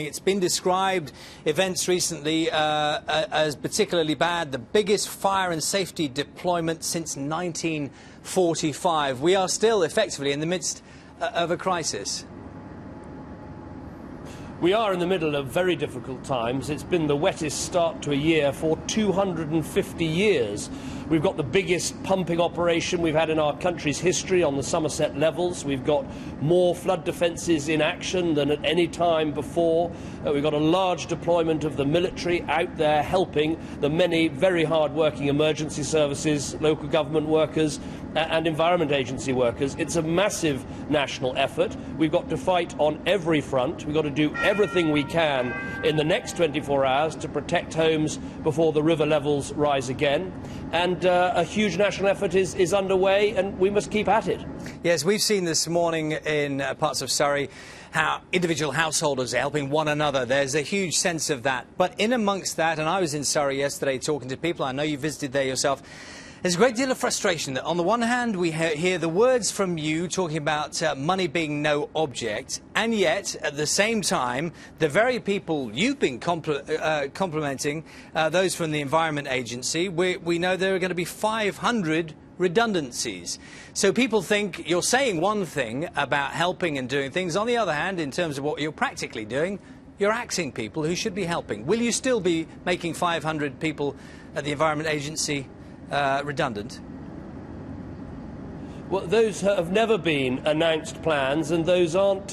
It's been described, events recently, as particularly bad, the biggest fire and safety deployment since 1945. We are still effectively in the midst of a crisis. We are in the middle of very difficult times. It's been the wettest start to a year for 250 years. We've got the biggest pumping operation we've had in our country's history on the Somerset levels. We've got more flood defences in action than at any time before. We've got a large deployment of the military out there helping the many very hard-working emergency services, local government workers and Environment Agency workers. It's a massive national effort. We've got to fight on every front. We've got to do everything we can in the next 24 hours to protect homes before the river levels rise again. And a huge national effort is underway, and we must keep at it. Yes, we've seen this morning in parts of Surrey how individual householders are helping one another. There's a huge sense of that. But in amongst that, and I was in Surrey yesterday talking to people, I know you visited there yourself, there's a great deal of frustration that on the one hand we hear the words from you talking about money being no object, and yet at the same time the very people you've been complimenting, those from the Environment Agency, we know there are going to be 500 redundancies. So people think you're saying one thing about helping and doing things. On the other hand, in terms of what you're practically doing, you're axing people who should be helping. Will you still be making 500 people at the Environment Agency redundant? Well, those have never been announced plans, and those aren't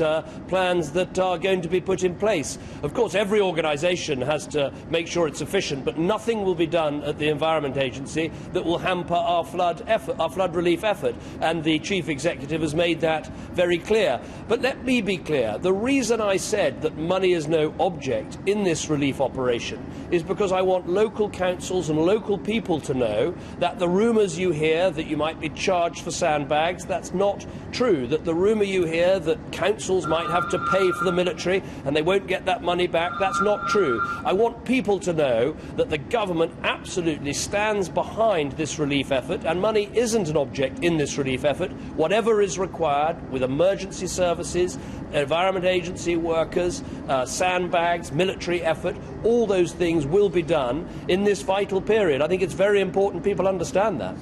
plans that are going to be put in place. Of course, every organisation has to make sure it's efficient, but nothing will be done at the Environment Agency that will hamper our flood relief effort, and the Chief Executive has made that very clear. But let me be clear, the reason I said that money is no object in this relief operation is because I want local councils and local people to know that the rumours you hear that you might be charged for sandbags, that's not true. That the rumour you hear that councils might have to pay for the military and they won't get that money back, that's not true. I want people to know that the government absolutely stands behind this relief effort, and money isn't an object in this relief effort. Whatever is required with emergency services, Environment Agency workers, sandbags, military effort, all those things will be done in this vital period. I think it's very important people understand that.